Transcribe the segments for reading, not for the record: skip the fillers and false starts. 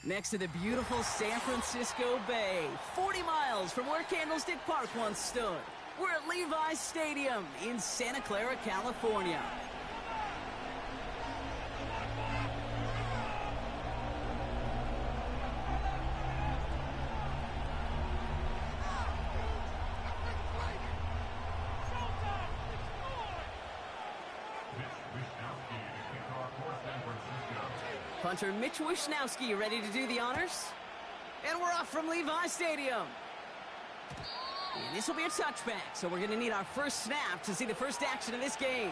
Next to the beautiful San Francisco Bay, 40 miles from where Candlestick Park once stood. We're at Levi's Stadium in Santa Clara, California. Punter Mitch Wishnowski ready to do the honors. And we're off from Levi's Stadium. And this will be a touchback, so we're going to need our first snap to see the first action of this game.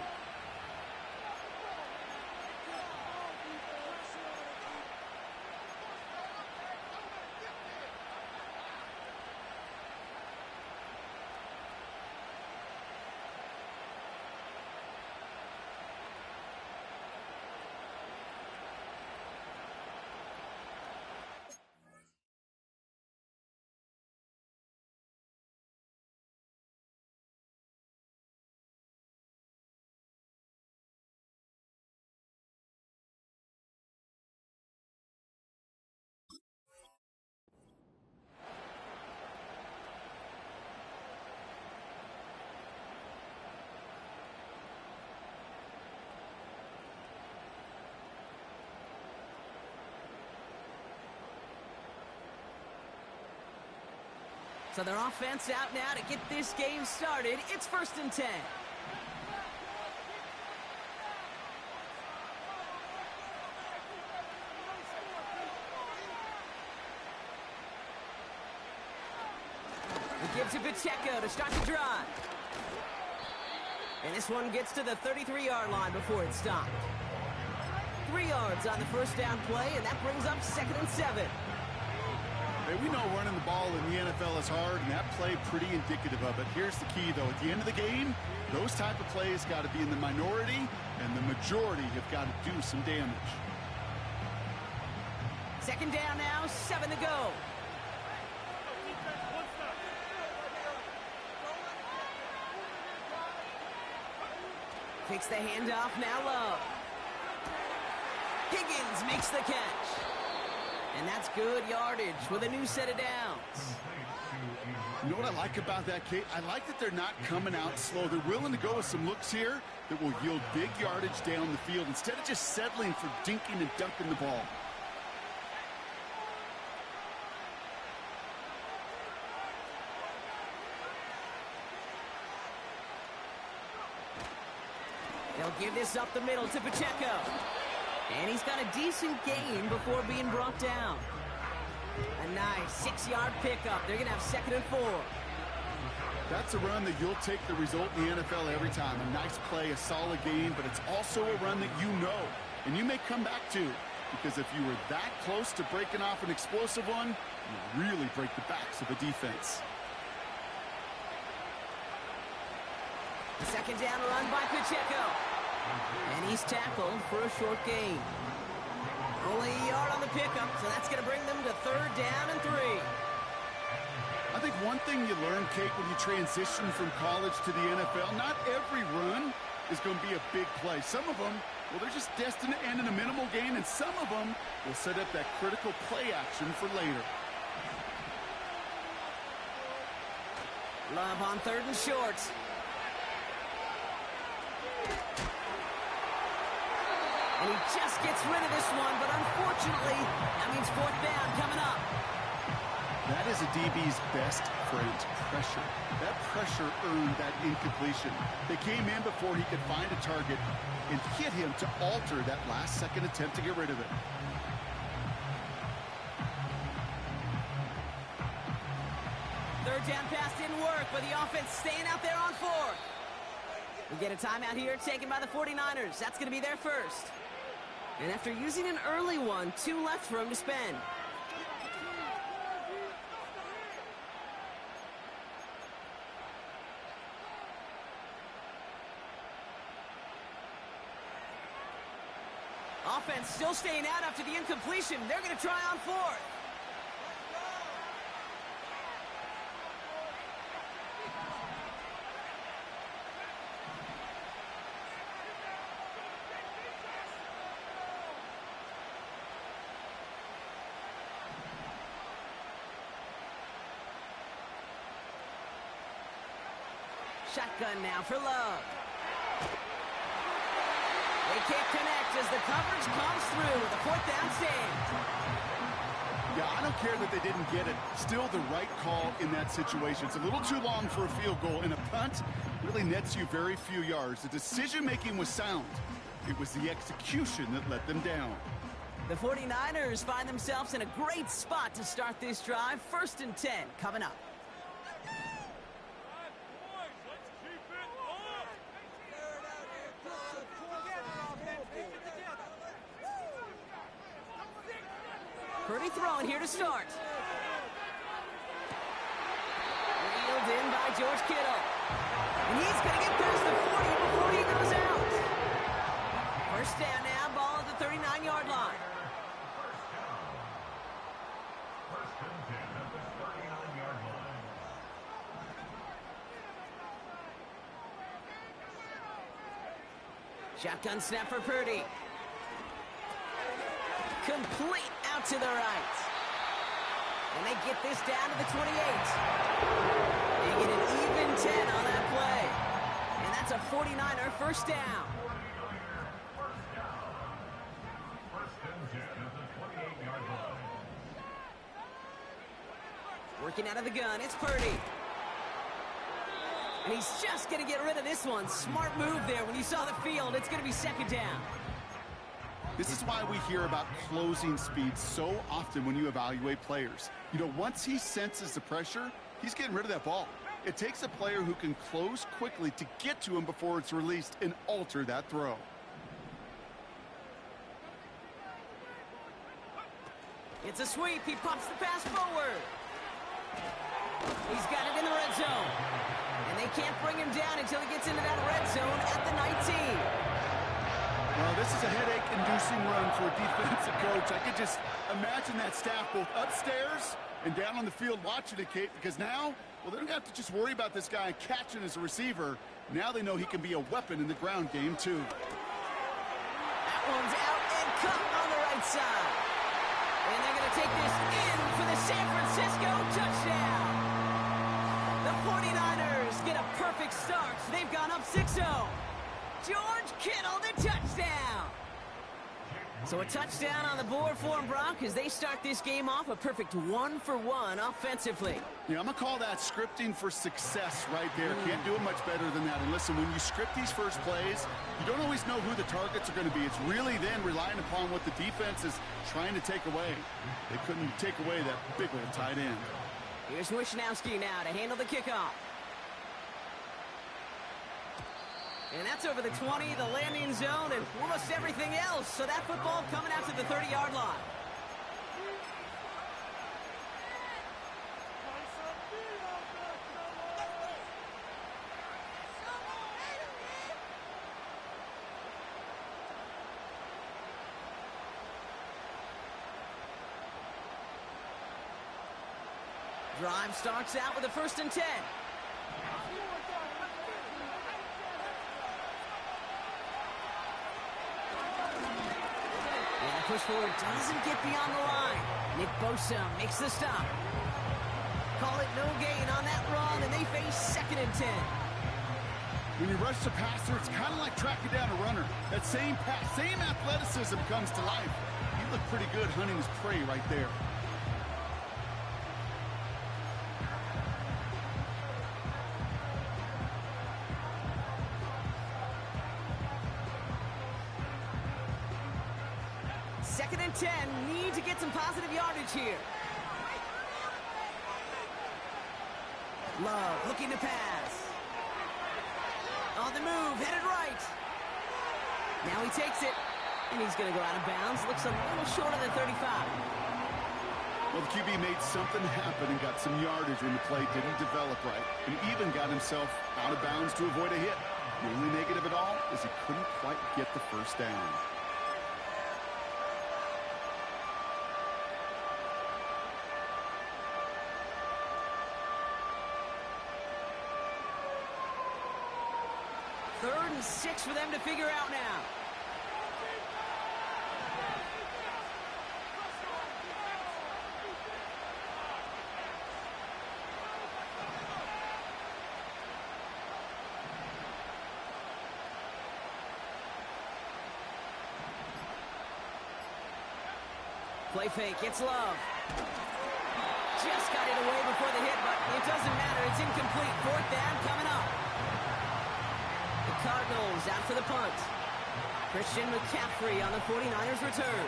So their offense out now to get this game started. It's 1st and 10. He gives it Pacheco to start the drive. And this one gets to the 33-yard line before it's stopped. 3 yards on the first down play, and that brings up 2nd and 7. Hey, we know running the ball in the NFL is hard, and that play pretty indicative of it. Here's the key, though. At the end of the game, those type of plays got to be in the minority, and the majority have got to do some damage. 2nd down now, 7 to go. Takes the handoff, now low. Higgins makes the catch. And that's good yardage with a new set of downs. You know what I like about that, Kate? I like that they're not coming out slow. They're willing to go with some looks here that will yield big yardage down the field instead of just settling for dinking and dunking the ball. They'll give this up the middle to Pacheco. And he's got a decent gain before being brought down. A nice 6-yard pickup. They're going to have 2nd and 4. That's a run that you'll take the result in the NFL every time. A nice play, a solid game, but it's also a run that you know. And you may come back to, because if you were that close to breaking off an explosive one, you really break the backs of the defense. 2nd down run by Pacheco. And he's tackled for a short gain. Only a yard on the pickup, so that's going to bring them to 3rd down and 3. I think one thing you learn, Kate, when you transition from college to the NFL, not every run is going to be a big play. Some of them, well, they're just destined to end in a minimal gain, and some of them will set up that critical play action for later. Love on 3rd and short. And he just gets rid of this one, but unfortunately, that means 4th down coming up. That is a DB's best friend, pressure. That pressure earned that incompletion. They came in before he could find a target and hit him to alter that last-second attempt to get rid of it. Third down pass didn't work, but the offense staying out there on 4th. We get a timeout here taken by the 49ers. That's going to be their first. And after using an early one, 2 left for him to spend. Offense still staying out after the incompletion. They're going to try on 4th. Shotgun now for Love. They can't connect as the coverage comes through. The fourth down stand. Yeah, I don't care that they didn't get it. Still the right call in that situation. It's a little too long for a field goal, and a punt really nets you very few yards. The decision-making was sound. It was the execution that let them down. The 49ers find themselves in a great spot to start this drive. 1st and 10 coming up. Purdy throwing here to start. Reeled in by George Kittle. And he's going to get past the 40 before he goes out. First down now, ball at the 39-yard line. Shotgun snap for Purdy. Complete out to the right. And they get this down to the 28. They get an even 10 on that play. And that's a 49er first down. Working out of the gun, it's Purdy. And he's just going to get rid of this one. Smart move there. When you saw the field, it's going to be second down. This is why we hear about closing speed so often when you evaluate players. You know, once he senses the pressure, he's getting rid of that ball. It takes a player who can close quickly to get to him before it's released and alter that throw. It's a sweep. He pops the pass forward. He's got it in the red zone. And they can't bring him down until he gets into that red zone at the 19. Well, this is a headache-inducing run for a defensive coach. I could just imagine that staff both upstairs and down on the field watching it, Kate, because now, well, they don't have to just worry about this guy catching as a receiver. Now they know he can be a weapon in the ground game, too. That one's out and cut on the right side. And they're going to take this in for the San Francisco touchdown. The 49ers get a perfect start. They've gone up 6-0. George Kittle, the touchdown. So a touchdown on the board for them, Brock, as they start this game off a perfect 1-for-1 offensively. Yeah, I'm going to call that scripting for success right there. Can't do it much better than that. And listen, when you script these first plays, you don't always know who the targets are going to be. It's really then relying upon what the defense is trying to take away. They couldn't take away that big old tight end. Here's Wishnowski now to handle the kickoff. And that's over the 20, the landing zone, and almost everything else. So that football coming out to the 30-yard line. Drive starts out with a 1st and 10. Push forward doesn't get beyond the line. Nick Bosa makes the stop. Call it no gain on that run, and they face 2nd and 10. When you rush the passer, it's kind of like tracking down a runner. That same pass, same athleticism comes to life. He looked pretty good hunting his prey right there. Second and 10, need to get some positive yardage here. Love looking to pass. On the move, headed right. Now he takes it, and he's going to go out of bounds. Looks a little short of the 35. Well, the QB made something happen and got some yardage when the play didn't develop right, and even got himself out of bounds to avoid a hit. The only negative at all is he couldn't quite get the first down. Third and 6 for them to figure out now. Play fake, it's Love. Just got it away before the hit, but it doesn't matter. It's incomplete. Fourth down coming up. The Cardinals out for the punt. Christian McCaffrey on the 49ers return.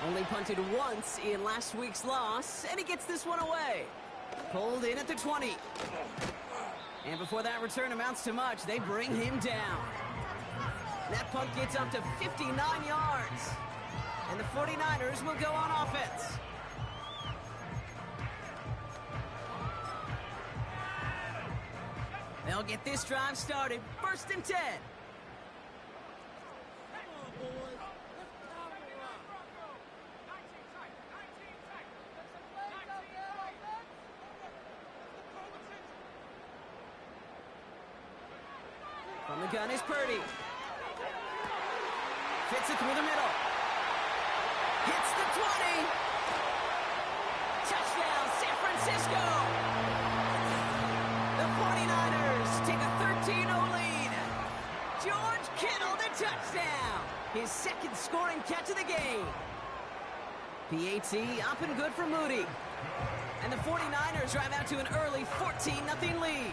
Only punted once in last week's loss, and he gets this one away. Pulled in at the 20. And before that return amounts to much, they bring him down. That punt gets up to 59 yards. And the 49ers will go on offense. They'll get this drive started. First and 10. From the gun is Purdy. Fits it through the middle. Hits the 20. Touchdown, San Francisco. The 49ers take a 13-0 lead. George Kittle, the touchdown. His second scoring catch of the game. PAT up and good for Moody. And the 49ers drive out to an early 14-0 lead.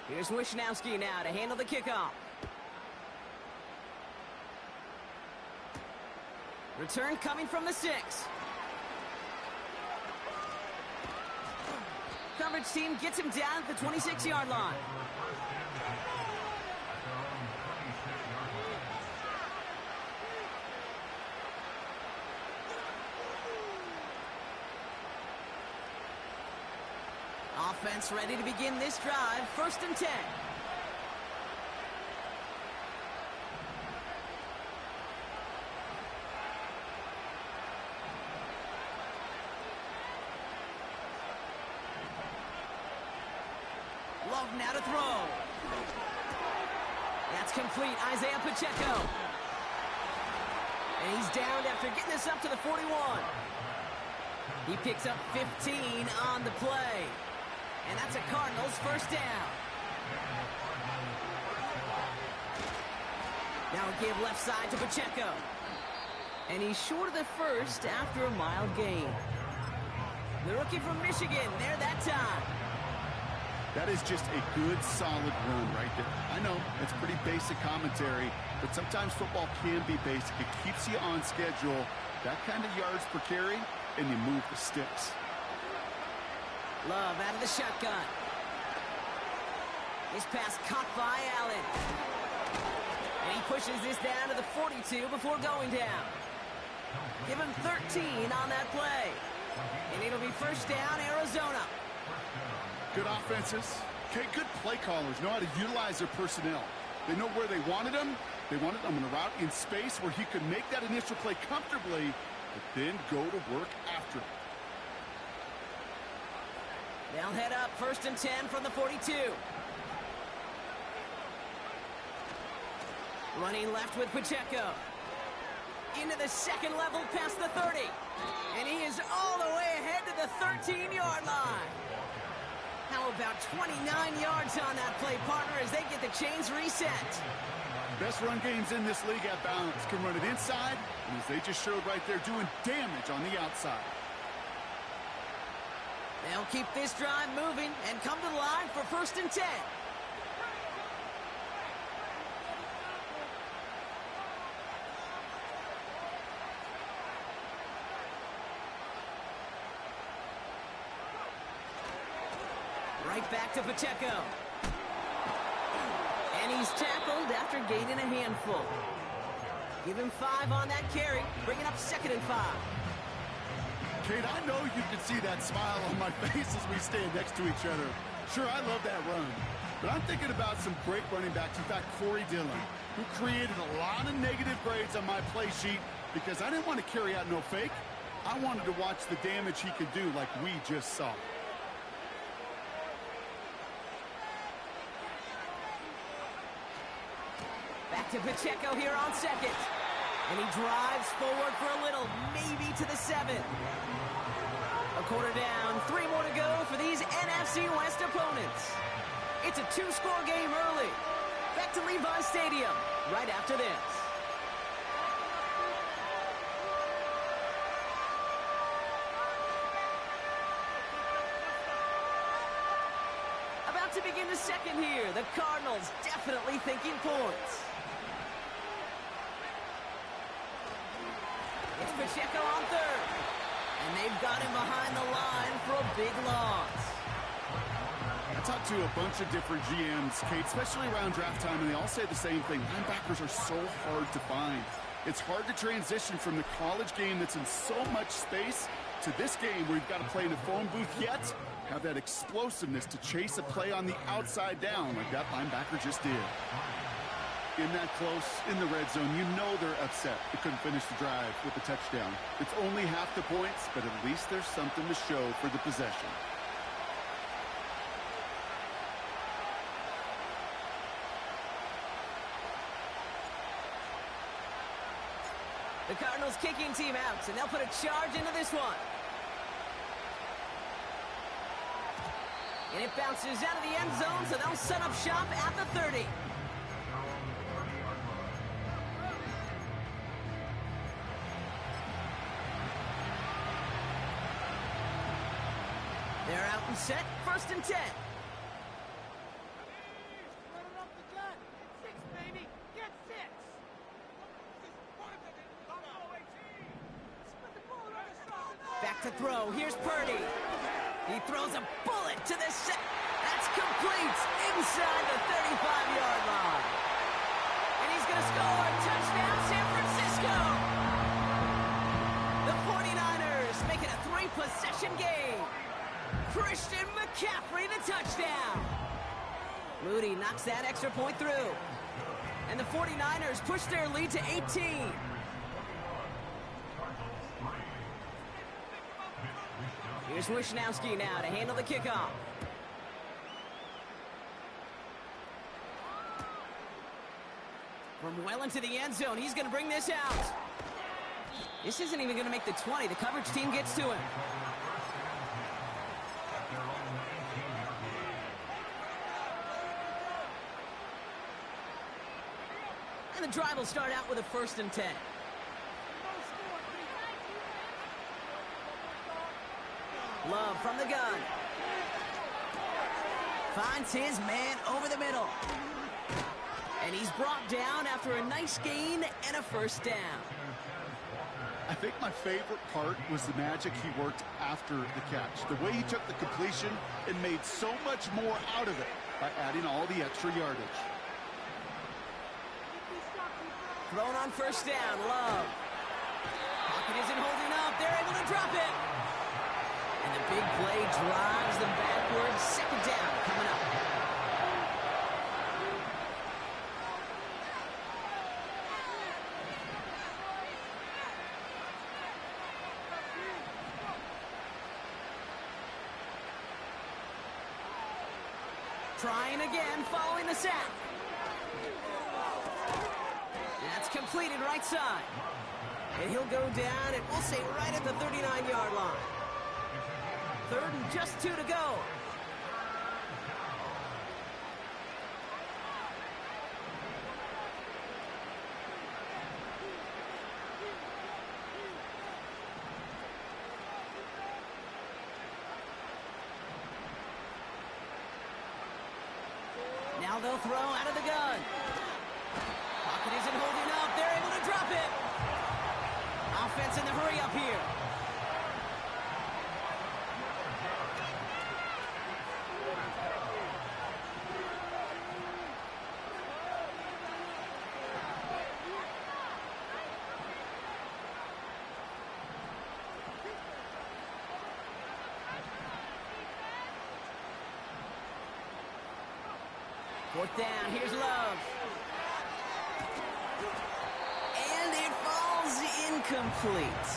Here's Wishnowski now to handle the kickoff. Return coming from the 6. Coverage team gets him down at the 26-yard line. Offense ready to begin this drive. First and 10. Love now to throw. That's complete. Isaiah Pacheco. And he's downed after getting this up to the 41. He picks up 15 on the play. And that's a Cardinals first down. Now a give left side to Pacheco. And he's short of the first after a mild gain. The rookie from Michigan there that time. That is just a good, solid run right there. I know, it's pretty basic commentary, but sometimes football can be basic. It keeps you on schedule, that kind of yards per carry, and you move the sticks. Love out of the shotgun. This pass caught by Allen. And he pushes this down to the 42 before going down. Give him 13 on that play. And it'll be first down, Arizona. Good offenses. Okay, good play callers know how to utilize their personnel. They know where they wanted him. They wanted him in a route in space where he could make that initial play comfortably, but then go to work after it. They'll head up first and 10 from the 42. Running left with Pacheco. Into the second level past the 30. And he is all the way ahead to the 13-yard line. How about 29 yards on that play, partner, as they get the chains reset. Best run games in this league at balance can run it inside, and as they just showed right there, doing damage on the outside. They'll keep this drive moving and come to the line for first and 10. Right back to Pacheco. And he's tackled after gaining a handful. Give him 5 on that carry, bringing up second and 5. Kate, I know you can see that smile on my face as we stand next to each other. Sure, I love that run. But I'm thinking about some great running backs. In fact, Corey Dillon, who created a lot of negative grades on my play sheet because I didn't want to carry out no fake. I wanted to watch the damage he could do like we just saw. Back to Pacheco here on second. And he drives forward for a little, maybe to the 7. A quarter down, 3 more to go for these NFC West opponents. It's a 2-score game early. Back to Levi Stadium right after this. About to begin the second here. The Cardinals definitely thinking points. It's Pacheco on third. And they've got him behind the line for a big loss. I talked to a bunch of different GMs, Kate, especially around draft time, and they all say the same thing. Linebackers are so hard to find. It's hard to transition from the college game that's in so much space to this game where you've got to play in a phone booth, yet have that explosiveness to chase a play on the outside down like that linebacker just did. In that close, in the red zone, you know they're upset. They couldn't finish the drive with a touchdown. It's only half the points, but at least there's something to show for the possession. The Cardinals kicking team out, and they'll put a charge into this one. And it bounces out of the end zone, so they'll set up shop at the 30. They're out and set, 1st and 10. Back to throw. Here's Purdy. He throws a bullet to the set. That's complete inside the 35-yard line. And he's going to score. Touchdown, San Francisco. The 49ers make it a 3-possession game. Christian McCaffrey, the touchdown. Moody knocks that extra point through. And the 49ers push their lead to 18. Here's Wishnowski now to handle the kickoff. From well into the end zone, he's going to bring this out. This isn't even going to make the 20. The coverage team gets to him. And the drive will start out with a 1st and 10. Love from the gun. Finds his man over the middle. And he's brought down after a nice gain and a 1st down. I think my favorite part was the magic he worked after the catch. The way he took the completion and made so much more out of it by adding all the extra yardage. Thrown on 1st down, Love. Pocket isn't holding up. They're able to drop it. And the big play drives them backwards. 2nd down coming up. Trying again, following the sack. That's completed right side. And he'll go down, and we'll say right at the 39-yard line. 3rd and just 2 to go. Now they'll throw out of the gun. Pocket isn't holding up. They're able to drop it. Offense in the hurry up here. Fourth down, here's Love. And it falls incomplete.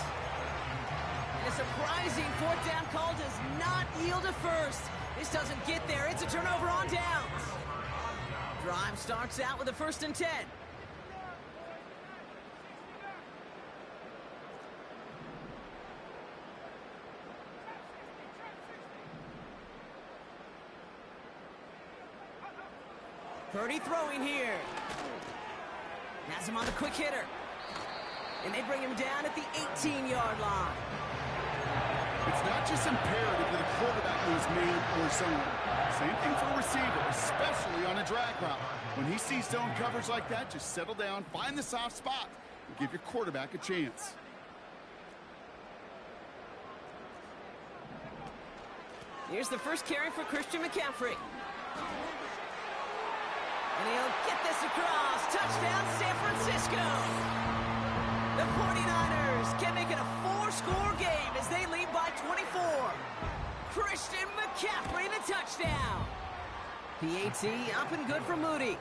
And a surprising 4th down call does not yield a 1st. This doesn't get there. It's a turnover on downs. Drive starts out with a 1st and 10. Purdy throwing here. Has him on the quick hitter. And they bring him down at the 18-yard line. It's not just imperative that a quarterback knows man or zone. Same thing for a receiver, especially on a drag route. When he sees zone coverage like that, just settle down, find the soft spot, and give your quarterback a chance. Here's the first carry for Christian McCaffrey. And he'll get this across. Touchdown, San Francisco. The 49ers can make it a 4-score game as they lead by 24. Christian McCaffrey, the touchdown. PAT up and good for Moody.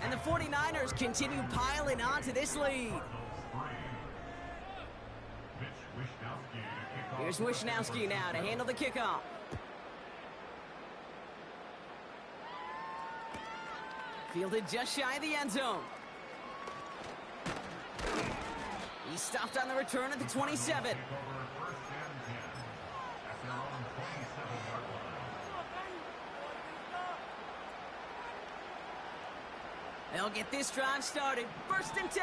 And the 49ers continue piling on to this lead. Here's Wishnowski now to handle the kickoff. Fielded just shy of the end zone. He's stopped on the return at the 27. They'll get this drive started. First and 10.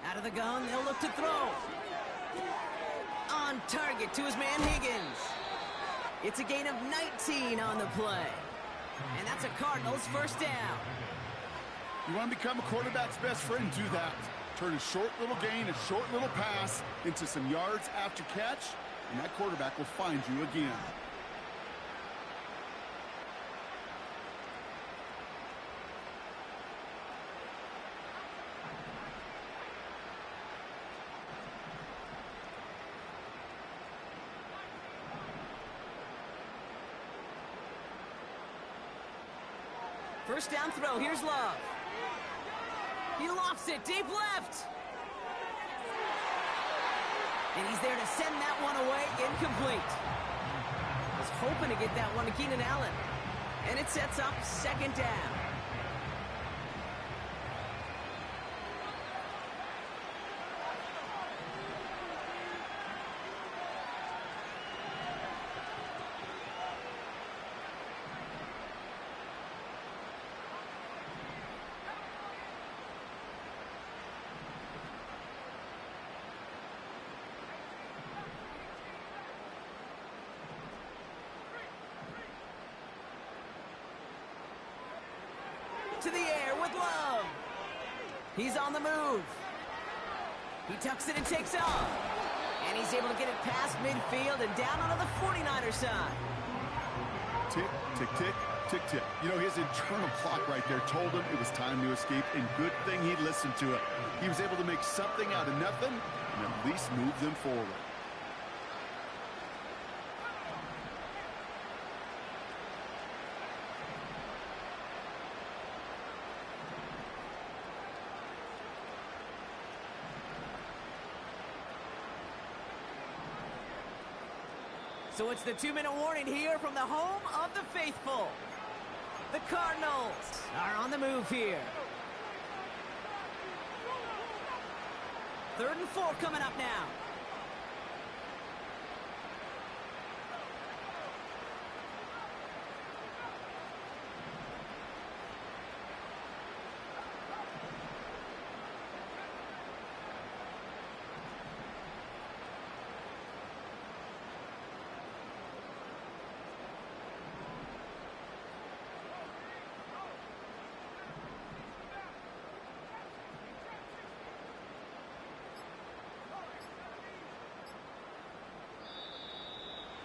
Out of the gun, they'll look to throw. On target to his man Higgins. It's a gain of 19 on the play. And that's a Cardinals first down. You want to become a quarterback's best friend, do that. Turn a short little gain, a short little pass into some yards after catch, and that quarterback will find you again. First down throw, here's Love. He lofts it deep left. And he's there to send that one away, incomplete. Was hoping to get that one to Keenan Allen. And it sets up second down. To the air with Love. He's on the move. He tucks it and takes off. And he's able to get it past midfield and down onto the 49er side. Tick, tick, tick, tick, tick. You know, his internal clock right there told him it was time to escape, and good thing he listened to it. He was able to make something out of nothing and at least move them forward. So it's the 2-minute warning here from the home of the faithful. The Cardinals are on the move here. 3rd and 4 coming up now.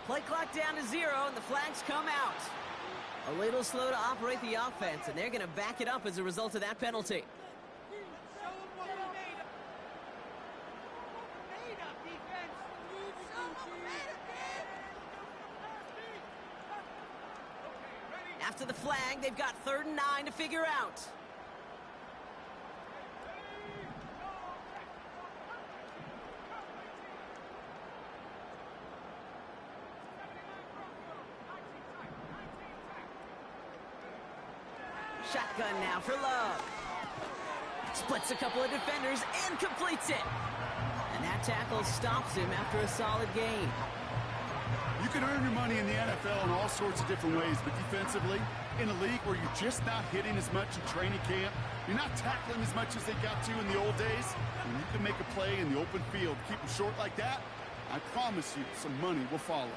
Play clock down to 0, and the flags come out. A little slow to operate the offense, and they're going to back it up as a result of that penalty. After the flag, they've got 3rd and 9 to figure out. Shotgun now for Love. Splits a couple of defenders and completes it. And that tackle stops him after a solid gain. You can earn your money in the NFL in all sorts of different ways, but defensively, in a league where you're just not hitting as much in training camp, you're not tackling as much as they got to in the old days, and you can make a play in the open field, keep them short like that, I promise you some money will follow.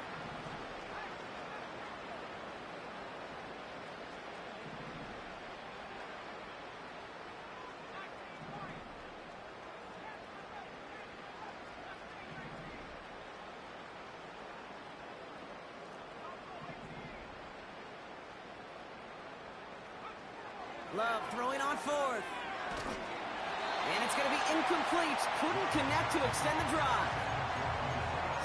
Love throwing on fourth. And it's going to be incomplete. Couldn't connect to extend the drive.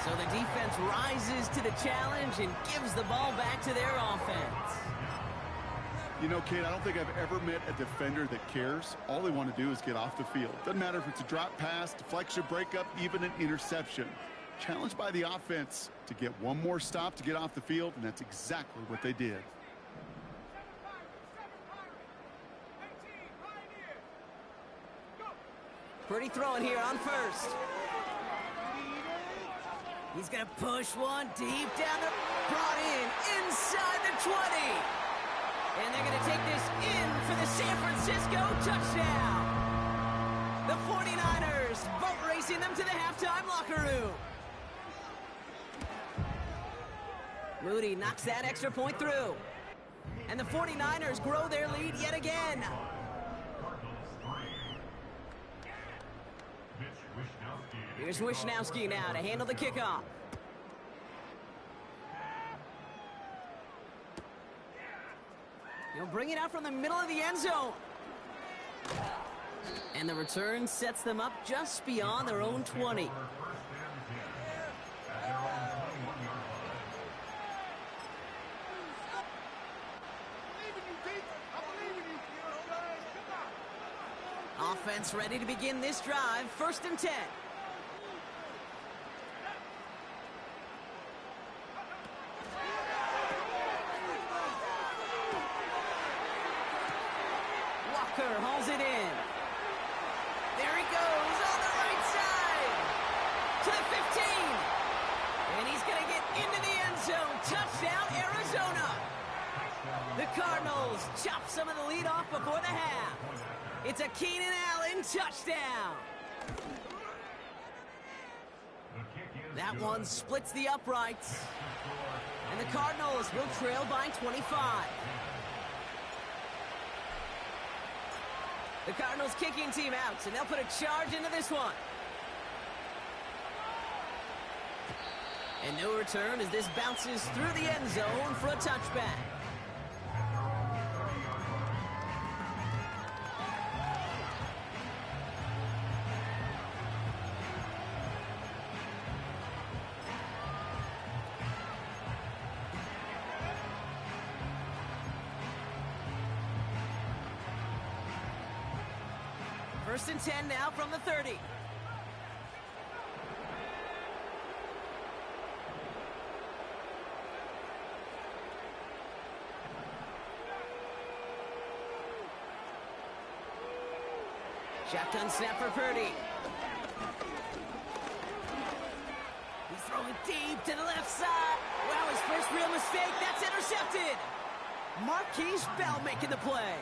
So the defense rises to the challenge and gives the ball back to their offense. You know, Kate, I don't think I've ever met a defender that cares. All they want to do is get off the field. Doesn't matter if it's a drop pass, deflection, breakup, even an interception. Challenged by the offense to get one more stop to get off the field, and that's exactly what they did. Pretty throwing here on first. He's going to push one deep down the... Brought in inside the 20. And they're going to take this in for the San Francisco touchdown. The 49ers boat racing them to the halftime locker room. Moody knocks that extra point through. And the 49ers grow their lead yet again. Here's Wishnowski now to handle the kickoff. He'll bring it out from the middle of the end zone. And the return sets them up just beyond their own 20. Offense ready to begin this drive. 1st and 10. Hauls it in. There he goes on the right side to the 15. And he's going to get into the end zone. Touchdown, Arizona. The Cardinals chop some of the lead off before the half. It's a Keenan Allen touchdown. That one splits the uprights. And the Cardinals will trail by 25. The Cardinals kicking team out, and they'll put a charge into this one. And no return as this bounces through the end zone for a touchback. First and 10 now from the 30. Shotgun snap for Purdy. He's throwing deep to the left side. Wow, his first real mistake. That's intercepted. Marquise Bell making the play.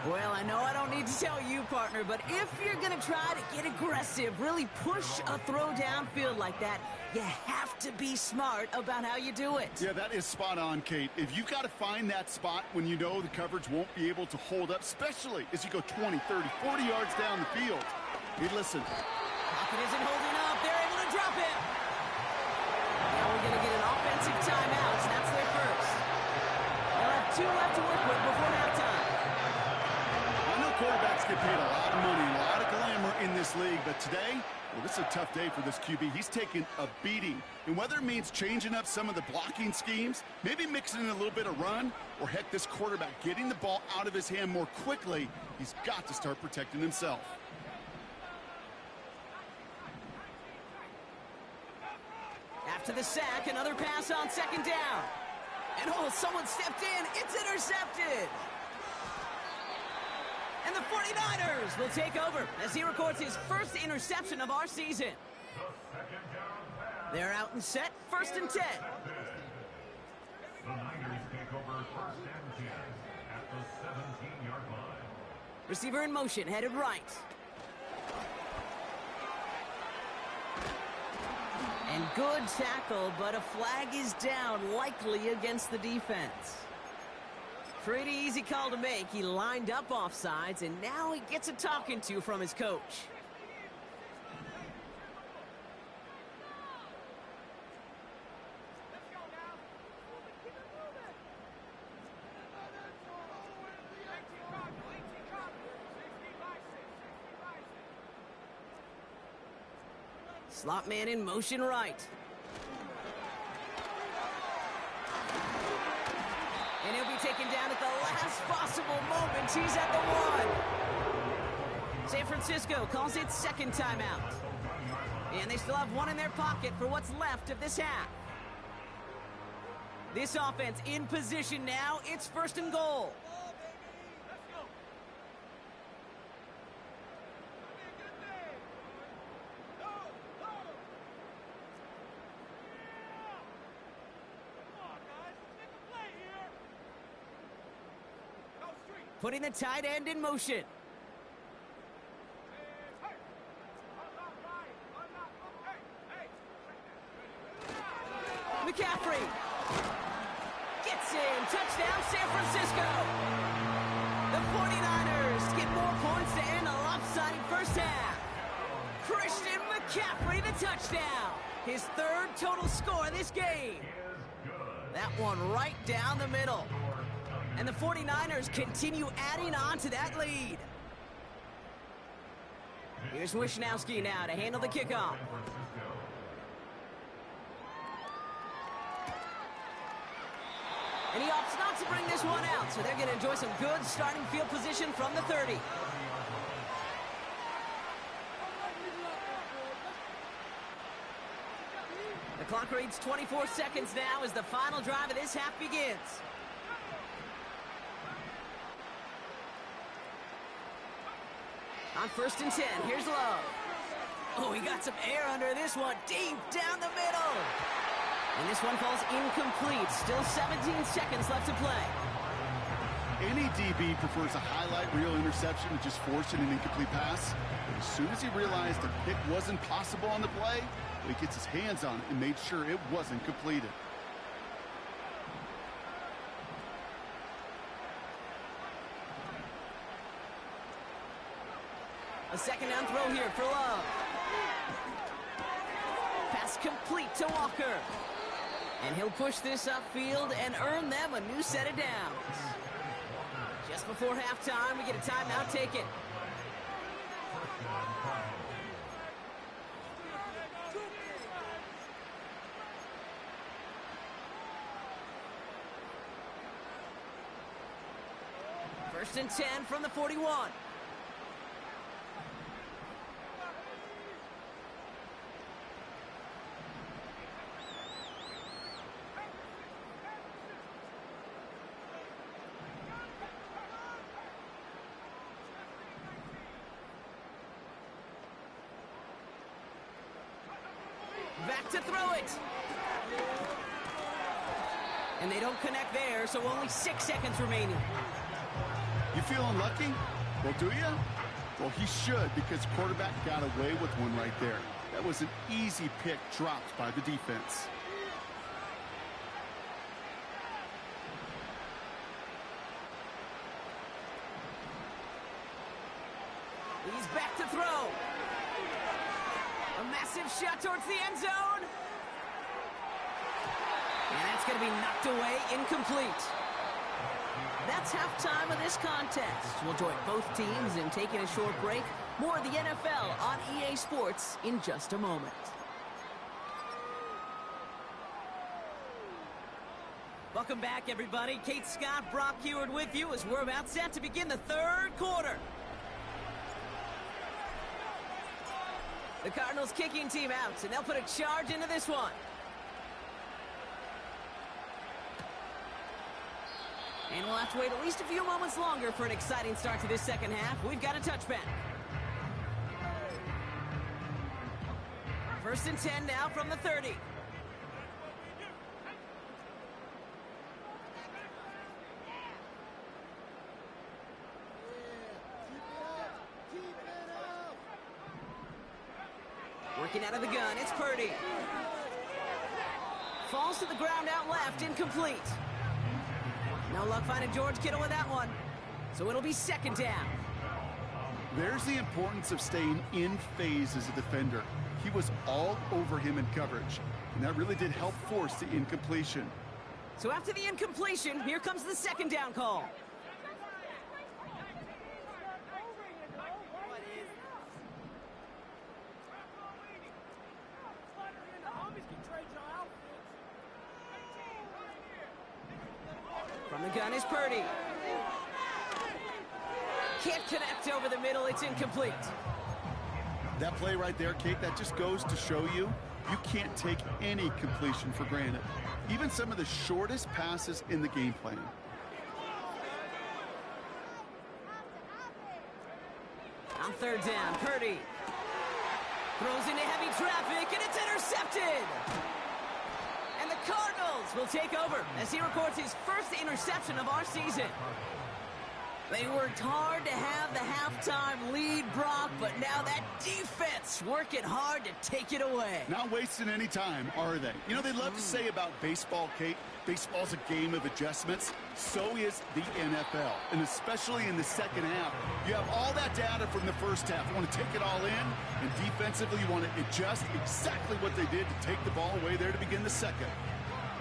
Well, I know I don't need to tell you, partner, but if you're going to try to get aggressive, really push a throw downfield like that, you have to be smart about how you do it. Yeah, that is spot on, Kate. If you've got to find that spot when you know the coverage won't be able to hold up, especially as you go 20, 30, 40 yards down the field. Hey, listen. Pocket isn't holding up. They're able to drop him. Now we're going to get an offensive timeout. That's their first. They'll have 2 left to work with before halftime. Quarterbacks get paid a lot of money, a lot of glamour in this league, but today, well, this is a tough day for this QB. He's taking a beating, and whether it means changing up some of the blocking schemes, maybe mixing in a little bit of run, or heck, this quarterback getting the ball out of his hand more quickly, he's got to start protecting himself. After the sack, another pass on 2nd down. And oh, someone stepped in. It's intercepted. the 49ers will take over as he records his first interception of our season. They're out and set, 1st and 10. The Niners take over 1st and 10 at the 17-yard line. Receiver in motion, headed right. And good tackle, but a flag is down, likely against the defense. Pretty easy call to make. He lined up offsides, and now he gets a talking to from his coach. Slot man in motion right. And he'll be taken down at the last possible moment. He's at the 1. San Francisco calls it 2nd timeout. And they still have 1 in their pocket for what's left of this half. This offense in position now. It's 1st and goal. Putting the tight end in motion. McCaffrey gets in. Touchdown, San Francisco. The 49ers get more points to end a lopsided first half. Christian McCaffrey, the touchdown. His 3rd total score this game. That one right down the middle. And the 49ers continue adding on to that lead. Here's Wishnowski now to handle the kickoff. And he opts not to bring this one out, so they're going to enjoy some good starting field position from the 30. The clock reads 24 seconds now as the final drive of this half begins. On 1st and 10, here's Love. Oh, he got some air under this one, deep down the middle. And this one falls incomplete. Still 17 seconds left to play. Any DB prefers a highlight reel interception to just forcing an incomplete pass. But as soon as he realized a pick wasn't possible on the play, he gets his hands on it and made sure it wasn't completed. A 2nd down throw here for Love. Pass complete to Walker. And he'll push this upfield and earn them a new set of downs. Just before halftime, we get a timeout taken. First and 10 from the 41. Back to throw it. And they don't connect there, so only 6 seconds remaining. You feeling lucky? Well, do you? Well, he should, because quarterback got away with one right there. That was an easy pick dropped by the defense. He's back to throw. A massive shot towards the end zone. And that's going to be knocked away, incomplete. That's halftime of this contest. We'll join both teams in taking a short break. More of the NFL on EA Sports in just a moment. Welcome back, everybody. Kate Scott, Brock Heward with you as we're about set to begin the 3rd quarter. The Cardinals kicking team out, and they'll put a charge into this one. And we'll have to wait at least a few moments longer for an exciting start to this second half. We've got a touchback. 1st and 10 now from the 30. Working out of the gun, it's Purdy. Falls to the ground out left, incomplete. No luck finding George Kittle with that one. So it'll be 2nd down. There's the importance of staying in phase as a defender. He was all over him in coverage, and that really did help force the incompletion. So after the incompletion, here comes the 2nd down call. From the gun is Purdy. Can't connect over the middle, it's incomplete. That play right there, Kate, that just goes to show you can't take any completion for granted. Even some of the shortest passes in the game plan. On 3rd down, Purdy throws into heavy traffic, and it's intercepted. And the Cardinals will take over as he records his 1st interception of our season. They worked hard to have the halftime lead, Brock, but now that defense working hard to take it away. Not wasting any time, are they? You know, they love to say about baseball, Kate, baseball's a game of adjustments. So is the NFL, and especially in the second half. You have all that data from the first half. You want to take it all in, and defensively you want to adjust exactly what they did to take the ball away there to begin the second.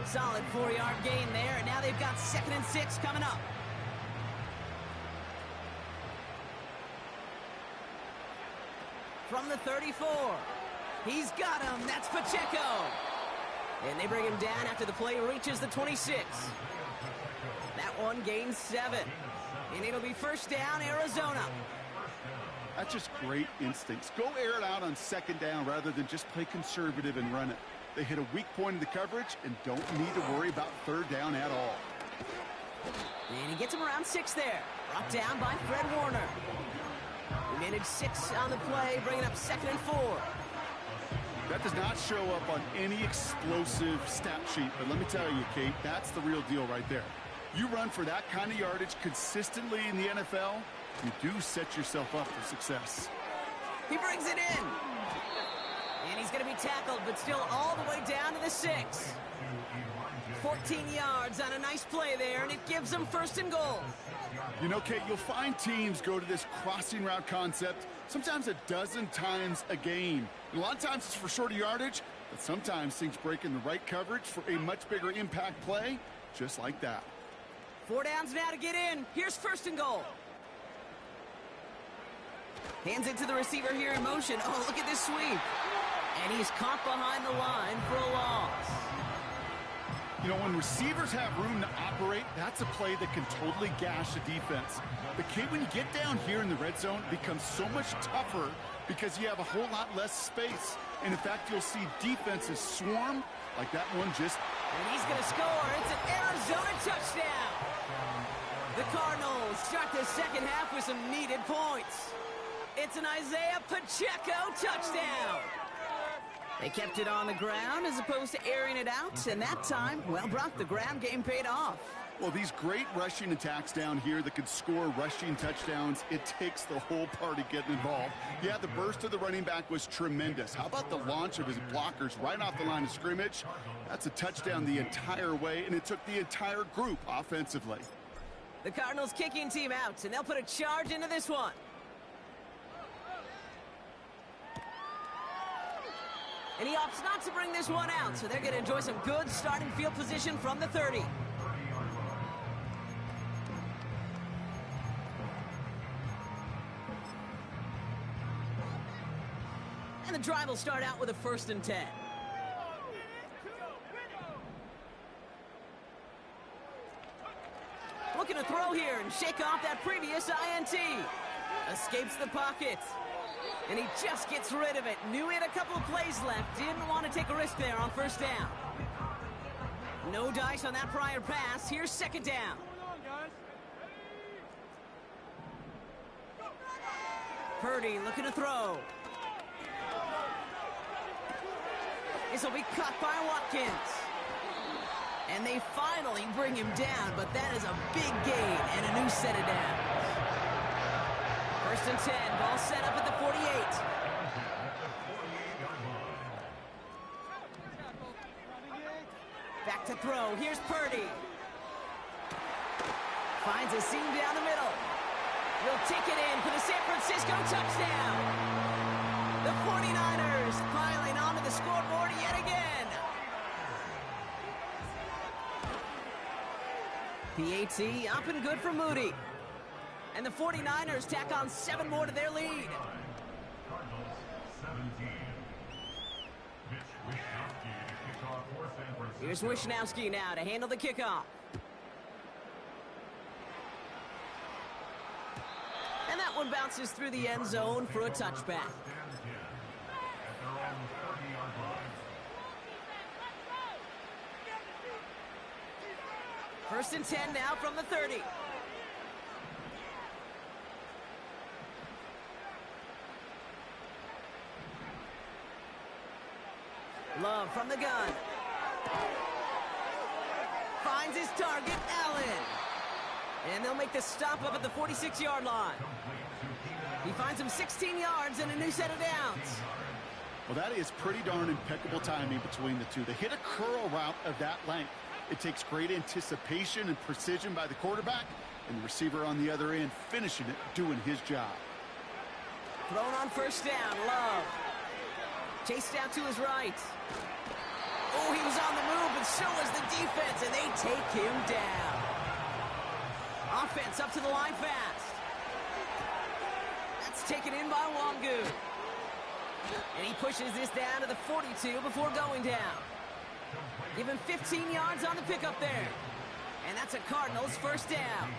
Solid 4-yard gain there, and now they've got 2nd and 6 coming up. From the 34. He's got him. That's Pacheco. And they bring him down after the play reaches the 26. That one gains 7. And it'll be 1st down, Arizona. That's just great instincts. Go air it out on 2nd down rather than just play conservative and run it. They hit a weak point in the coverage and don't need to worry about 3rd down at all. And he gets him around 6 there. Brought down by Fred Warner. We managed 6 on the play, bringing up 2nd and 4. That does not show up on any explosive stat sheet, but let me tell you, Kate, that's the real deal right there. You run for that kind of yardage consistently in the NFL, you do set yourself up for success. He brings it in. And he's going to be tackled, but still all the way down to the 6. 14 yards on a nice play there, and it gives them 1st and goal. You know, Kate, you'll find teams go to this crossing route concept sometimes a dozen times a game. And a lot of times it's for shorter yardage, but sometimes things break in the right coverage for a much bigger impact play, just like that. 4 downs now to get in. Here's 1st and goal. Hands it to the receiver here in motion. Oh, look at this sweep. And he's caught behind the line for a loss. You know, when receivers have room to operate, that's a play that can totally gash a defense. But, Kate, when you get down here in the red zone, it becomes so much tougher because you have a whole lot less space. And, in fact, you'll see defenses swarm like that one just. And he's going to score. It's an Arizona touchdown. The Cardinals start the second half with some needed points. It's an Isaiah Pacheco touchdown. They kept it on the ground as opposed to airing it out, and that time, well, Brock, the ground game paid off. Well, these great rushing attacks down here that could score rushing touchdowns, it takes the whole party getting involved. Yeah, the burst of the running back was tremendous. How about the launch of his blockers right off the line of scrimmage? That's a touchdown the entire way, and it took the entire group offensively. The Cardinals kicking team out, and they'll put a charge into this one. And he opts not to bring this one out, so they're going to enjoy some good starting field position from the 30. And the drive will start out with a 1st and 10. Looking to throw here and shake off that previous INT. Escapes the pocket. And he just gets rid of it. Knew he had a couple of plays left. Didn't want to take a risk there on 1st down. No dice on that prior pass. Here's 2nd down. Purdy looking to throw. This will be caught by Watkins. And they finally bring him down, but that is a big gain and a new set of downs. 1st and 10, ball set up at the 48. Back to throw. Here's Purdy. Finds a seam down the middle. Will take it in for the San Francisco touchdown. The 49ers piling onto the scoreboard yet again. PAT up and good for Moody. And the 49ers tack on 7 more to their lead. Cardinals 17. Wishnowsky to kick off for San Francisco. Here's Wishnowsky now to handle the kickoff. And that one bounces through the end zone for a touchback. At their own 30-yard line. 1st and 10 now from the 30. Love from the gun. Finds his target, Allen. And they'll make the stop up at the 46-yard line. He finds him 16 yards and a new set of downs. Well, that is pretty darn impeccable timing between the two. They hit a curl route of that length. It takes great anticipation and precision by the quarterback, and the receiver on the other end finishing it, doing his job. Thrown on 1st down, Love. Chased out to his right. Oh, he was on the move, but so was the defense, and they take him down. Offense up to the line fast. That's taken in by Wangu. And he pushes this down to the 42 before going down. Give him 15 yards on the pickup there. And that's a Cardinals 1st down.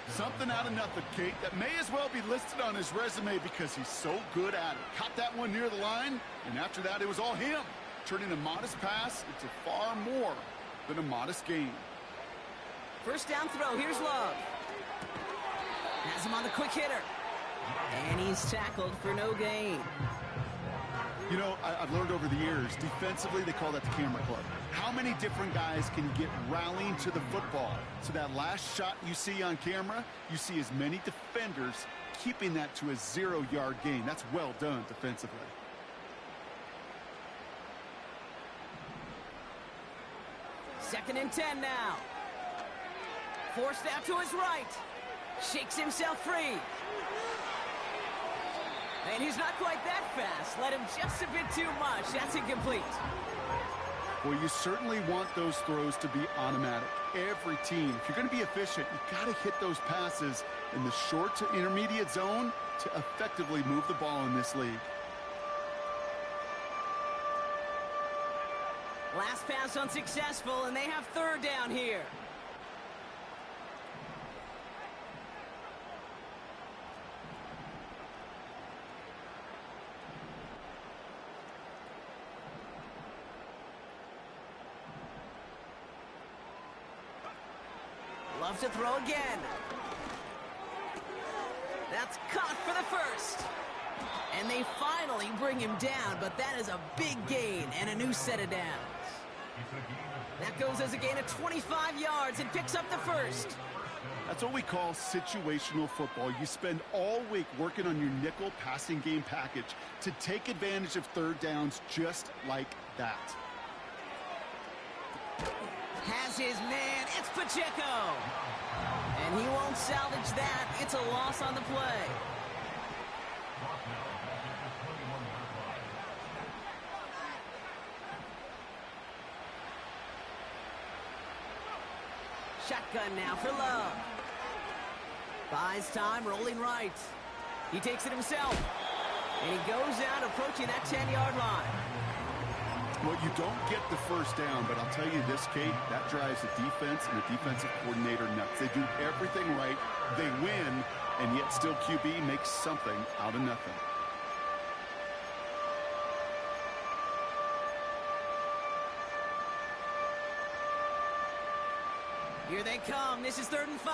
Something out of nothing, Kate, that may as well be listed on his resume because he's so good at it. Caught that one near the line, and after that, it was all him. Turning a modest pass into far more than a modest gain. 1st down throw. Here's Love. Has him on the quick hitter. And he's tackled for no gain. You know, I've learned over the years, defensively, they call that the camera club. How many different guys can get rallying to the football? So that last shot you see on camera, you see as many defenders keeping that to a 0-yard gain. That's well done defensively. Second and 10 now. Forced out to his right. Shakes himself free. And he's not quite that fast. Let him just a bit too much. That's incomplete. Well, you certainly want those throws to be automatic. Every team, if you're going to be efficient, you got to hit those passes in the short to intermediate zone to effectively move the ball in this league. Last pass unsuccessful, and they have 3rd down here. Love to throw again. That's caught for the 1st. And they finally bring him down, but that is a big gain and a new set of downs. That goes as a gain of 25 yards and picks up the 1st. That's what we call situational football. You spend all week working on your nickel passing game package to take advantage of 3rd downs just like that. Has his man. It's Pacheco. And he won't salvage that. It's a loss on the play. Shotgun now for Love. Buys time, rolling right. He takes it himself. And he goes out approaching that 10-yard line. Well, you don't get the 1st down, but I'll tell you this, Kate, that drives the defense and the defensive coordinator nuts. They do everything right, they win, and yet still QB makes something out of nothing. Here they come. This is 3rd and 5.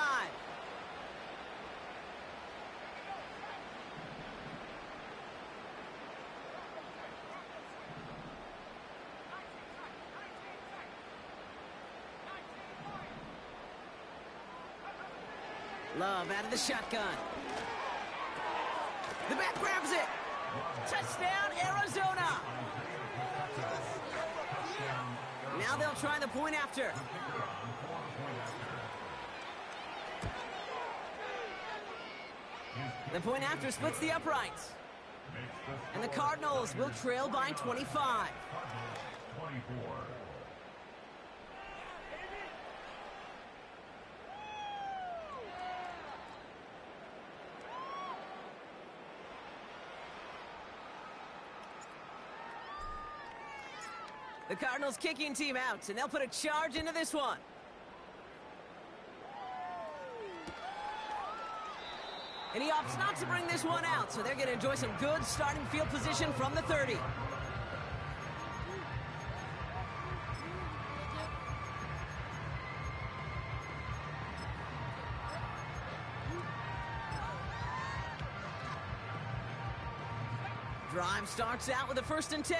Love out of the shotgun. The back grabs it. Touchdown, Arizona. Now they'll try the point after. The point after splits the uprights. And the Cardinals will trail by 25. The Cardinals kicking team out, and they'll put a charge into this one. And he opts not to bring this one out, so they're going to enjoy some good starting field position from the 30. Drive starts out with a 1st and 10.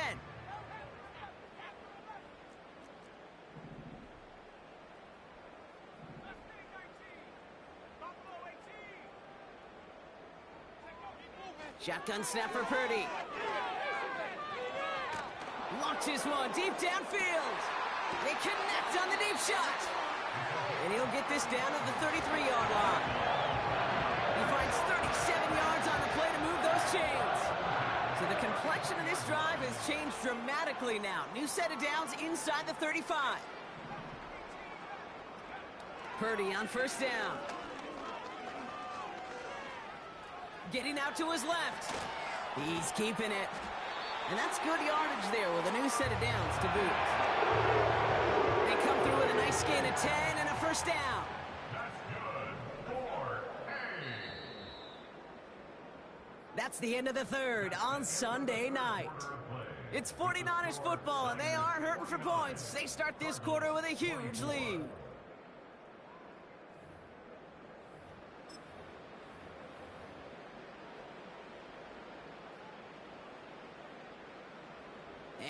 Shotgun snap for Purdy. Launches one deep downfield. They connect on the deep shot. And he'll get this down to the 33-yard line. He finds 37 yards on the play to move those chains. So the complexion of this drive has changed dramatically now. New set of downs inside the 35. Purdy on 1st down. Getting out to his left. He's keeping it. And that's good yardage there with a new set of downs to boot. They come through with a nice gain of 10 and a 1st down. That's good for A. That's the end of the 3rd on Sunday night. It's 49ers football, and they are hurting for points. They start this quarter with a huge lead.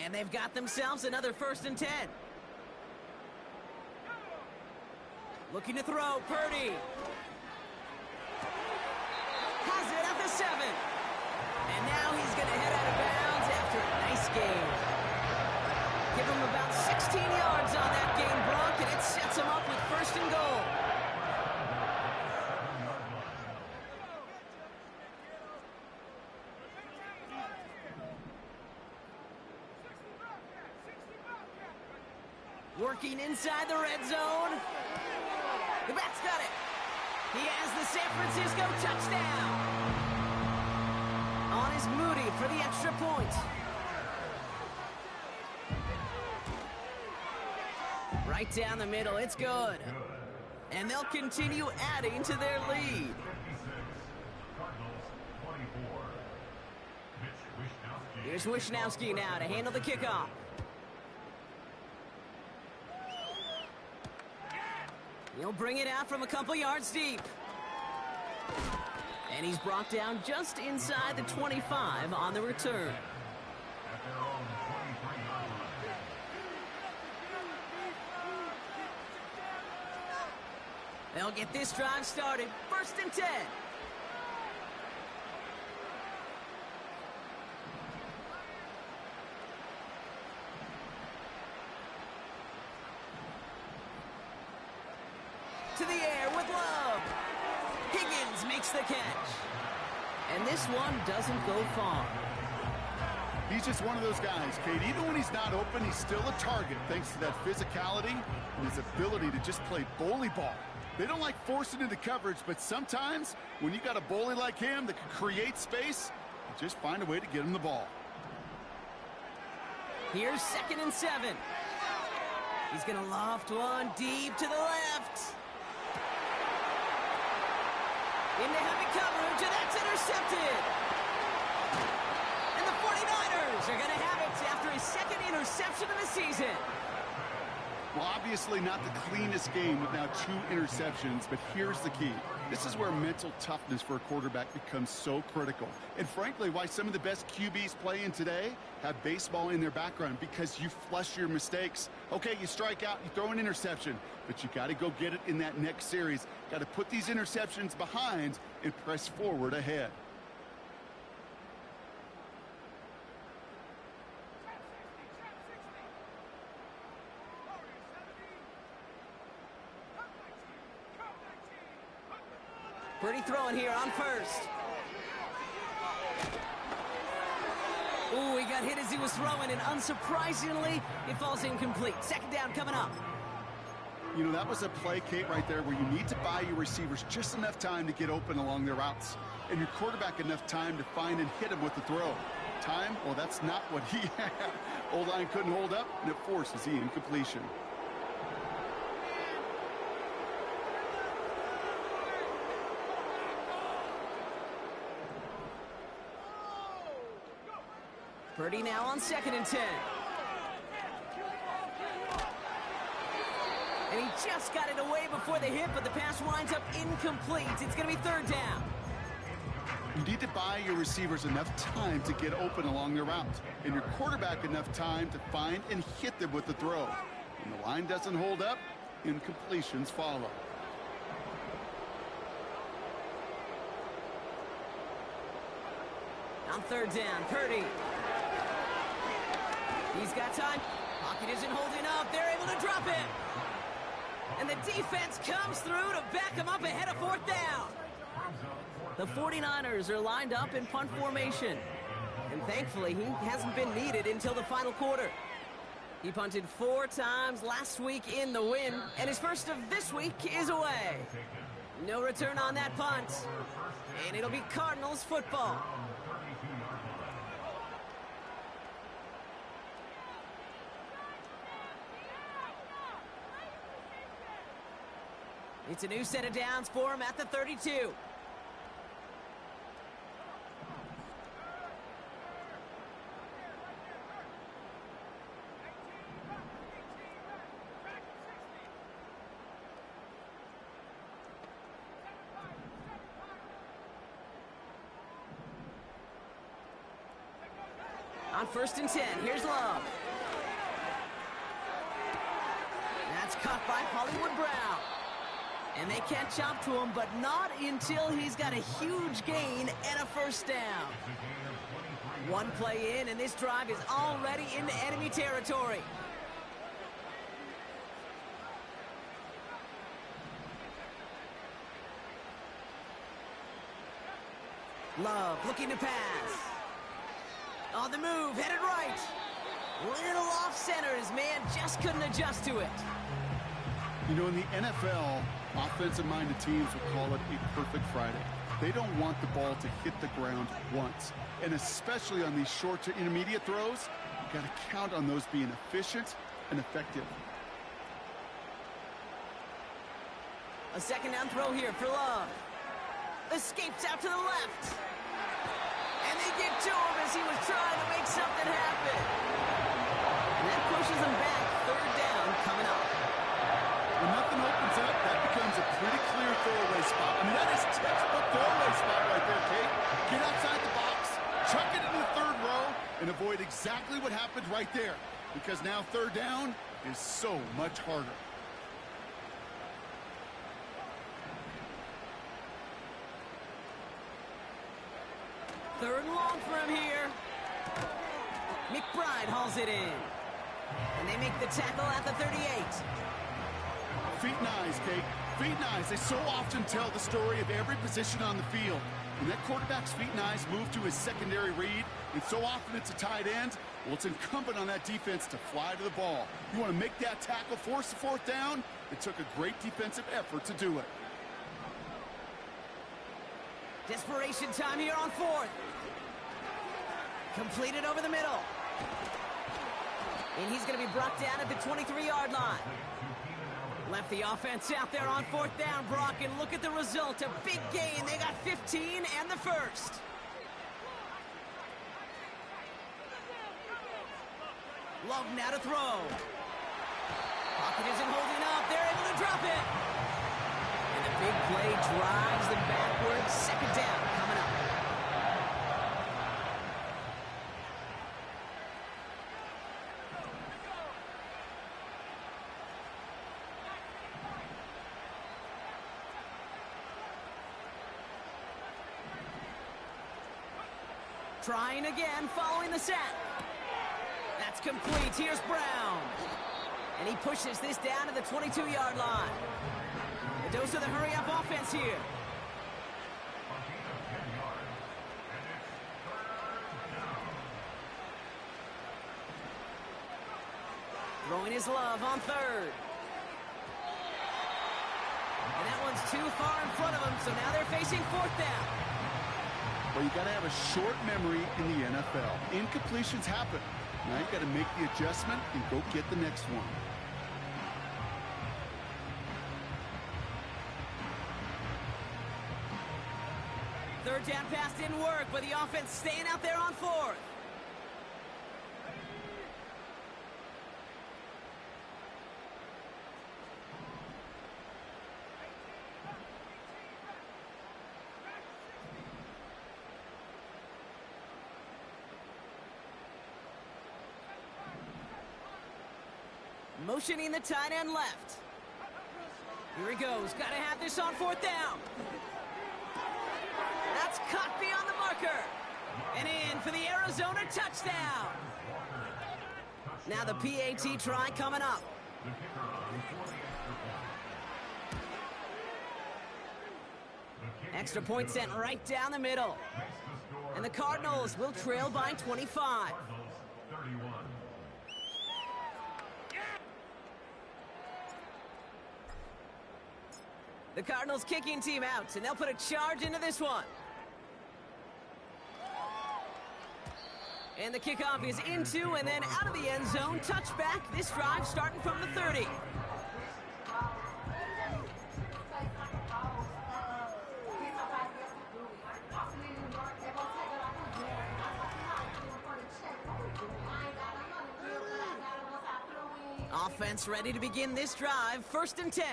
And they've got themselves another 1st and 10. Looking to throw, Purdy. Has it at the 7. And now he's going to head out of bounds after a nice gain. Give him about 16 yards on that gain, Brock, and it sets him up with 1st and goal. Working inside the red zone. The back's got it. He has the San Francisco touchdown. On is Moody for the extra point. Right down the middle, it's good. And they'll continue adding to their lead. Here's Wishnowski now to handle the kickoff. He'll bring it out from a couple yards deep. And he's brought down just inside the 25 on the return. They'll get this drive started. 1st and 10. To the air with Love. Higgins makes the catch. And this one doesn't go far. He's just one of those guys, Kate. Even when he's not open, he's still a target thanks to that physicality and his ability to just play bully ball. They don't like forcing into coverage, but sometimes when you got a bully like him that can create space, you just find a way to get him the ball. Here's 2nd and 7. He's going to loft one deep to the left. Into heavy coverage, and that's intercepted. And the 49ers are going to have it after his 2nd interception of the season. Well, obviously not the cleanest game with now 2 interceptions, but here's the key. This is where mental toughness for a quarterback becomes so critical. And frankly, why some of the best QBs playing today have baseball in their background, because you flush your mistakes. Okay, you strike out, you throw an interception, but you got to go get it in that next series. Got to put these interceptions behind and press forward ahead. Pretty throwing here on first. Ooh, he got hit as he was throwing, and unsurprisingly, it falls incomplete. Second down coming up. You know, that was a play, Kate, right there where you need to buy your receivers just enough time to get open along their routes, and your quarterback enough time to find and hit him with the throw. Time? Well, that's not what he had. O-line couldn't hold up, and it forces the incompletion. Purdy now on 2nd and 10. And he just got it away before the hit, but the pass winds up incomplete. It's going to be 3rd down. You need to buy your receivers enough time to get open along their route, and your quarterback enough time to find and hit them with the throw. When the line doesn't hold up, incompletions follow. On 3rd down, Purdy. He's got time. Pocket isn't holding up. They're able to drop it. And the defense comes through to back him up ahead of 4th down. The 49ers are lined up in punt formation. And thankfully, he hasn't been needed until the final quarter. He punted 4 times last week in the win, and his first of this week is away. No return on that punt. And it'll be Cardinals football. It's a new set of downs for him at the 32. On 1st and 10, here's Love. That's caught by Hollywood Brown. And they catch up to him, but not until he's got a huge gain and a 1st down. One play in, and this drive is already into enemy territory. Love looking to pass. On the move, headed right. Little off center, his man just couldn't adjust to it. You know, in the NFL, offensive-minded teams would call it a perfect Friday. They don't want the ball to hit the ground once. And especially on these short to intermediate throws, you got to count on those being efficient and effective. A 2nd down throw here for Love. Escapes out to the left. And they get to him as he was trying to make something happen. And that pushes him back. 3rd down coming up. When nothing opens up, that becomes a pretty clear throwaway spot. I mean, that is textbook throwaway spot right there, Kate. Get outside the box, chuck it into the 3rd row, and avoid exactly what happened right there. Because now 3rd down is so much harder. Third and long for him here. McBride hauls it in. And they make the tackle at the 38. Feet and eyes, Kate. Feet and eyes. They so often tell the story of every position on the field. When that quarterback's feet and eyes move to his secondary read, and so often it's a tight end, well, it's incumbent on that defense to fly to the ball. You want to make that tackle, force the 4th down? It took a great defensive effort to do it. Desperation time here on 4th. Completed over the middle. And he's going to be brought down at the 23-yard line. Left the offense out there on 4th down, Brock, and look at the result. A big gain. They got 15 and the 1st. Love now to throw. Pocket isn't holding up. They're able to drop it. And the big play drives them backwards. Second down coming up. Trying again, following the sack. That's complete. Here's Brown. And he pushes this down to the 22-yard line. A dose of the hurry-up offense here. Throwing his love on third. And that one's too far in front of him, so now they're facing fourth down. Well, you got to have a short memory in the NFL. Incompletions happen. Now you got to make the adjustment and go get the next one. Third down pass didn't work, but the offense staying out there on fourth. Motioning the tight end left. Here he goes. Got to have this on fourth down. That's caught beyond the marker. And in for the Arizona touchdown. Now the PAT try coming up. Extra point sent right down the middle. And the Cardinals will trail by 25. The Cardinals kicking team out, and they'll put a charge into this one. And the kickoff is into and then out of the end zone. Touchback. This drive starting from the 30. Offense ready to begin this drive. First and 10.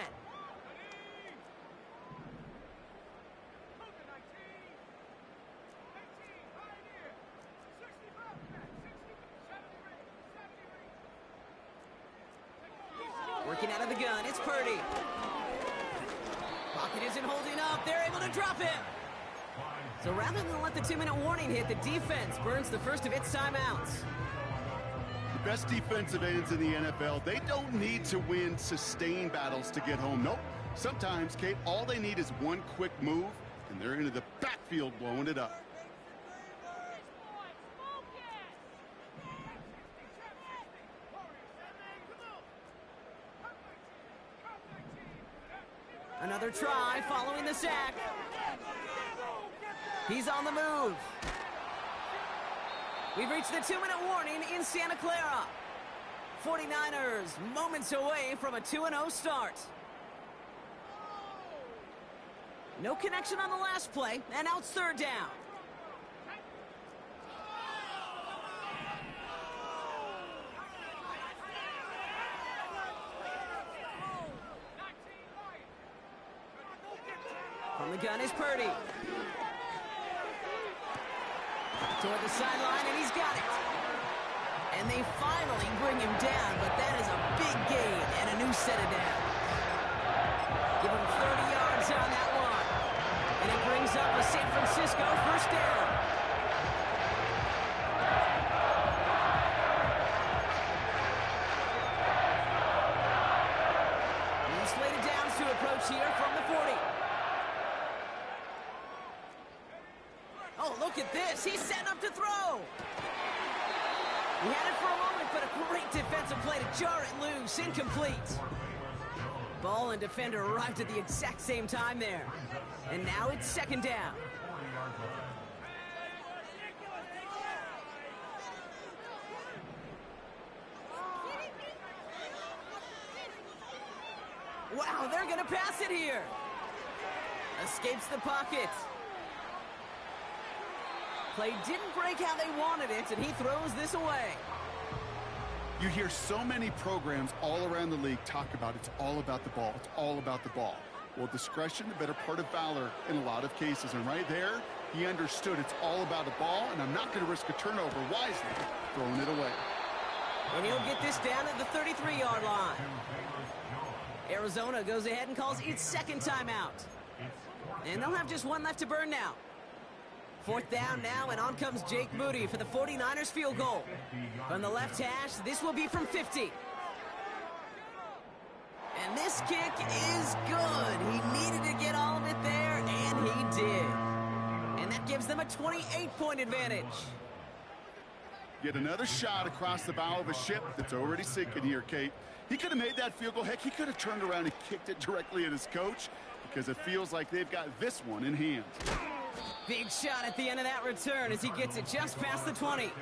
Working out of the gun, it's Purdy. Pocket isn't holding up. They're able to drop him. So rather than let the 2-minute warning hit, the defense burns the first of its timeouts. The best defensive ends in the NFL, they don't need to win sustained battles to get home. Nope. Sometimes, Kate, all they need is one quick move, and they're into the backfield blowing it up. Another try following the sack. He's on the move. We've reached the 2-minute warning in Santa Clara. 49ers moments away from a 2-0 start. No connection on the last play, and now it's third down. From the gun is Purdy. Toward the sideline, and he's got it. And they finally bring him down, but that is a big gain and a new set of downs. Give him 30 yards on that one. And it brings up a San Francisco first down. And slated downs to approach here from the 40. Oh, look at this. He's setting up to throw. He had it for a moment, but a great defensive play to jar it loose. Incomplete. Ball and defender arrived at the exact same time there. And now it's second down. Wow, they're going to pass it here. Escapes the pocket. Play didn't break how they wanted it, and he throws this away. You hear so many programs all around the league talk about it's all about the ball. It's all about the ball. Well, discretion, the better part of valor in a lot of cases. And right there, he understood it's all about the ball, and I'm not going to risk a turnover. Wisely throwing it away. And he'll get this down at the 33-yard line. Arizona goes ahead and calls its second timeout. And they'll have just one left to burn now. Fourth down now, and on comes Jake Moody for the 49ers field goal. From the left hash, this will be from 50. And this kick is good. He needed to get all of it there, and he did. And that gives them a 28-point advantage. Yet another shot across the bow of a ship that's already sinking here, Kate. He could have made that field goal. Heck, he could have turned around and kicked it directly at his coach, because it feels like they've got this one in hand. Big shot at the end of that return as he gets it just past the 20.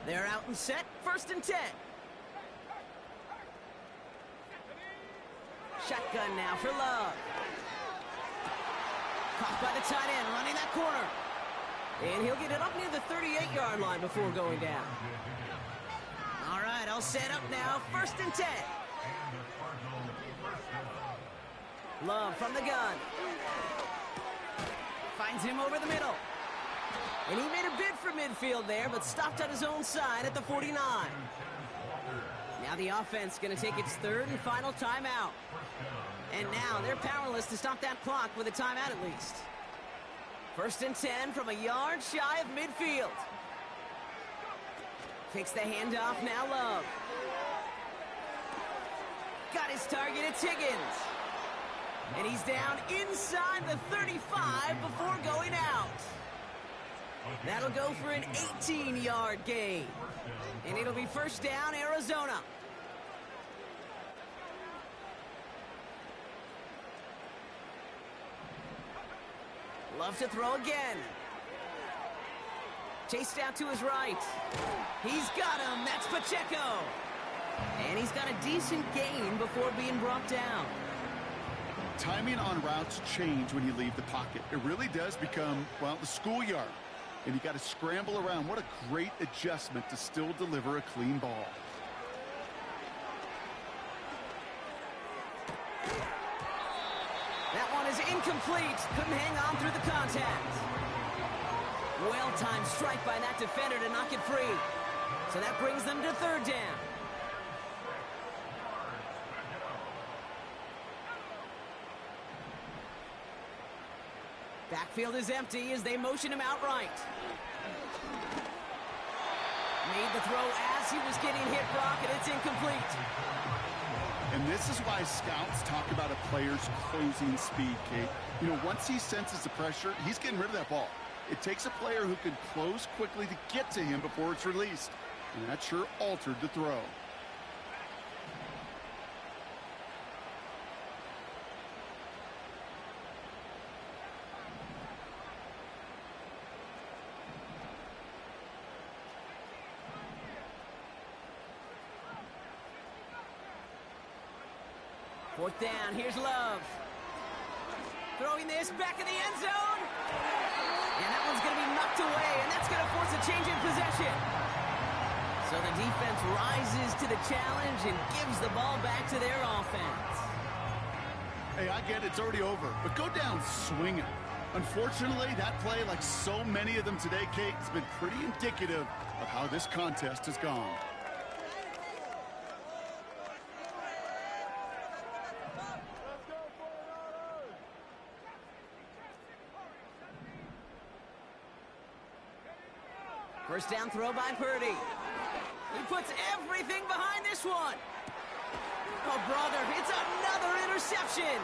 They're out and set, 1st and 10. Shotgun now for Love. Caught by the tight end, running that corner. And he'll get it up near the 38-yard line before going down. All right, all set up now, 1st and 10. Love from the gun. Finds him over the middle. And he made a bid for midfield there, but stopped on his own side at the 49. Now the offense going to take its third and final timeout. And now they're powerless to stop that clock with a timeout at least. 1st and 10 from a yard shy of midfield. Takes the handoff now, Love. Got his target, it's Higgins. And he's down inside the 35 before going out. That'll go for an 18-yard gain. And it'll be 1st down, Arizona. Love to throw again. Chased out to his right. He's got him. That's Pacheco. And he's got a decent gain before being brought down. Timing on routes change when you leave the pocket. It really does become, well, the schoolyard. And you got to scramble around. What a great adjustment to still deliver a clean ball. That one is incomplete. Couldn't hang on through the contact. Well-timed strike by that defender to knock it free. So that brings them to 3rd down. Backfield is empty as they motion him outright. Made the throw as he was getting hit, Brock, and it's incomplete. And this is why scouts talk about a player's closing speed, Kate. You know, once he senses the pressure, he's getting rid of that ball. It takes a player who can close quickly to get to him before it's released. And that sure altered the throw. Fourth down, here's Love. Throwing this back in the end zone. And that one's going to be knocked away, and that's going to force a change in possession. So the defense rises to the challenge and gives the ball back to their offense. Hey, I get it's already over, but go down swinging. Unfortunately, that play, like so many of them today, Kate, has been pretty indicative of how this contest has gone. First down throw by Purdy. He puts everything behind this one. Oh, brother, it's another interception.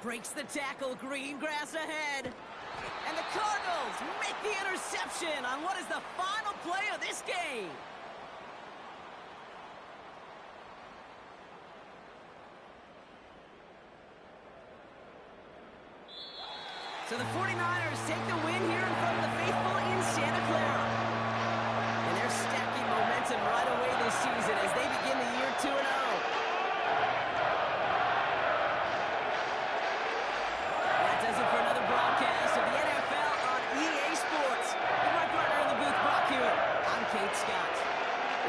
Breaks the tackle, green grass ahead. And the Cardinals make the interception on what is the final play of this game. So the 49ers take the win here in front of the faithful in Santa Clara. And they're stacking momentum right away this season as they begin the year 2-0. That does it for another broadcast of the NFL on EA Sports. With my partner in the booth, Brock Hewitt. I'm Kate Scott.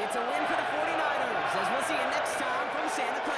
It's a win for the 49ers as we'll see you next time from Santa Clara.